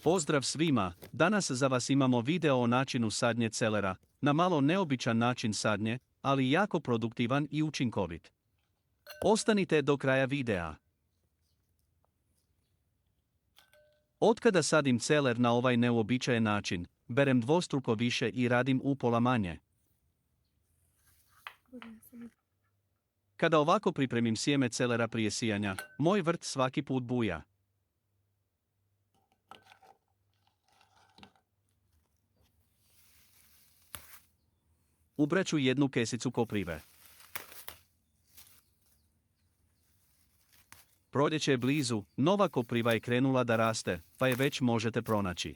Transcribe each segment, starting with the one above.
Pozdrav svima, danas za vas imamo video o načinu sadnje celera, na malo neobičan način sadnje, ali jako produktivan i učinkovit. Ostanite do kraja videa. Otkada sadim celer na ovaj neuobičajen način, berem dvostruko više i radim upola manje. Kada ovako pripremim sjeme celera prije sijanja, moj vrt svaki put buja. Ubrat ću jednu kesicu koprive. Proljeće je blizu, nova kopriva je krenula da raste, pa je već možete pronaći.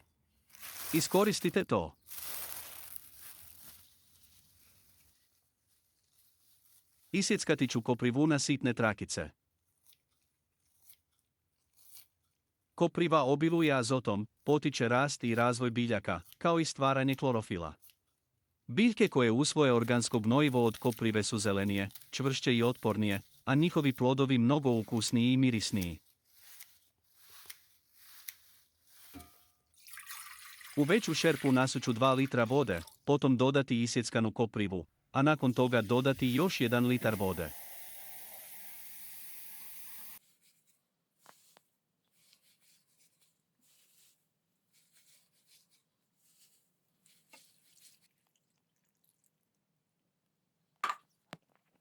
Iskoristite to. Isjeckati ću koprivu na sitne trakice. Kopriva obiluje azotom, potiče rast i razvoj biljaka, kao i stvaranje klorofila. Biljke koje usvoje organsko gnojivo od koprive su zelenije, čvršće i otpornije, a njihovi plodovi mnogo ukusniji i mirisniji. U veću šerpu nasuću 2 litra vode, potom dodati isjeckanu koprivu, a nakon toga dodati još 1 litar vode.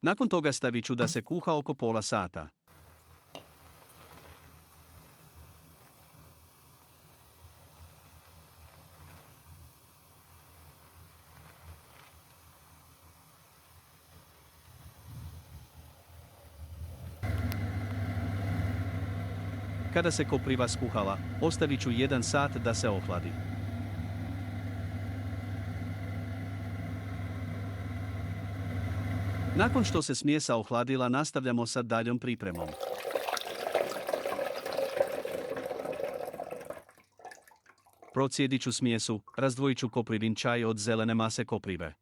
Nakon toga stavit ću da se kuha oko pola sata. Kada se kopriva skuhala, ostavit ću 1 sat da se ohladi. Nakon što se smjesa ohladila, nastavljamo sa daljom pripremom. Procijedit ću smjesu, razdvojit ću koprivin čaj od zelene mase koprive.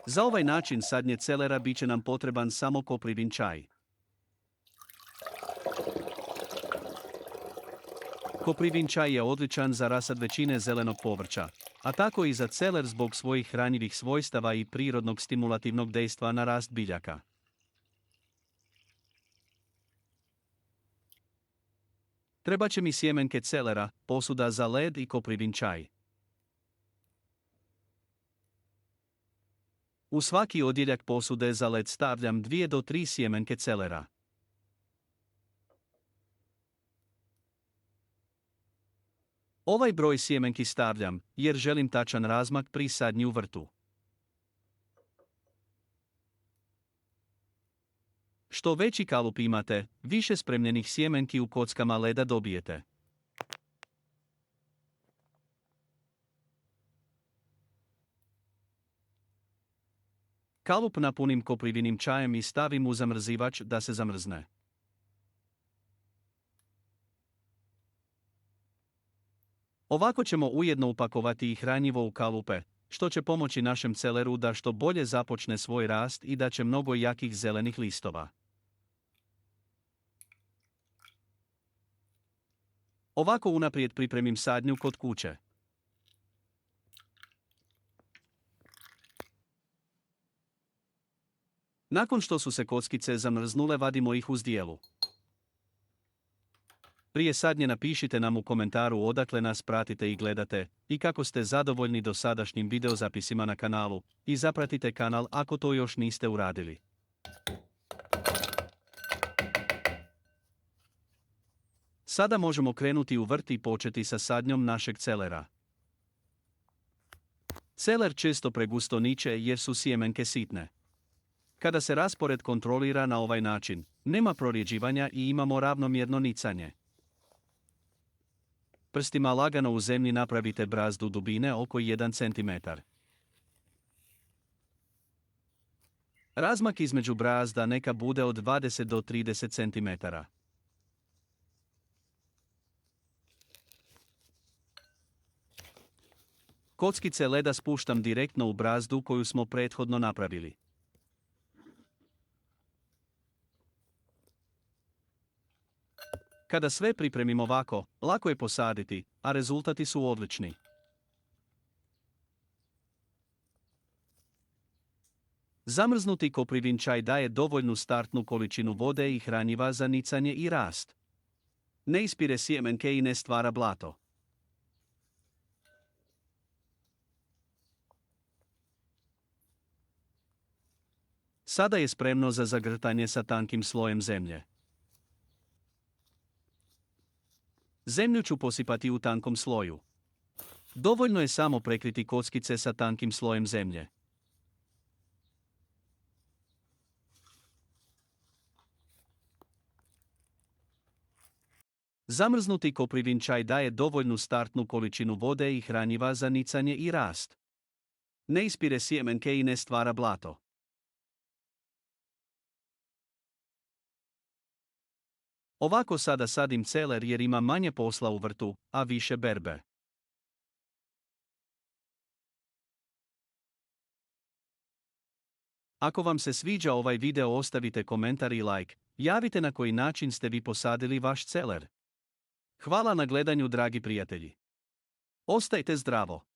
Za ovaj način sadnje celera bit će nam potreban samo koprivin čaj. Koprivin čaj je odličan za rasad većine zelenog povrća, a tako i za celer zbog svojih hranjivih svojstava i prirodnog stimulativnog dejstva na rast biljaka. Trebat će mi sjemenke celera, posuda za led i koprivin čaj. U svaki odjeljak posude za led stavljam 2 do 3 sjemenke celera. Ovaj broj sjemenki stavljam, jer želim tačan razmak pri sadnji u vrtu. Što veći kalup imate, više spremljenih sjemenki u kockama leda dobijete. Kalup napunim koprivinim čajem i stavim u zamrzivač da se zamrzne. Ovako ćemo ujedno upakovati i hranjivo u kalupe, što će pomoći našem celeru da što bolje započne svoj rast i da će mnogo jakih zelenih listova. Ovako unaprijed pripremim sadnju kod kuće. Nakon što su se kockice zamrznule, vadimo ih u zdjelu. Prije sadnje napišite nam u komentaru odakle nas pratite i gledate, i kako ste zadovoljni dosadašnjim videozapisima na kanalu, i zapratite kanal ako to još niste uradili. Sada možemo krenuti u vrt i početi sa sadnjom našeg celera. Celer često pregusto niče jer su sjemenke sitne. Kada se raspored kontrolira na ovaj način, nema prorjeđivanja i imamo ravnomjerno nicanje. Prstima lagano u zemlji napravite brazdu dubine oko 1 cm. Razmak između brazda neka bude od 20 do 30 cm. Kockice leda spuštam direktno u brazdu koju smo prethodno napravili. Kada sve pripremimo ovako, lako je posaditi, a rezultati su odlični. Zamrznuti koprivin čaj daje dovoljnu startnu količinu vode i hranjiva za nicanje i rast. Ne ispire sjemenke i ne stvara blato. Sada je spremno za zagrtanje sa tankim slojem zemlje. Zemlju ću posipati u tankom sloju. Dovoljno je samo prekriti kockice sa tankim slojem zemlje. Zamrznuti koprivin čaj daje dovoljnu startnu količinu vode i hranjiva za nicanje i rast. Ne ispire sjemenke i ne stvara blato. Ovako sada sadim celer jer ima manje posla u vrtu, a više berbe. Ako vam se sviđa ovaj video ostavite komentar i like, javite na koji način ste vi posadili vaš celer. Hvala na gledanju dragi prijatelji. Ostajte zdravo.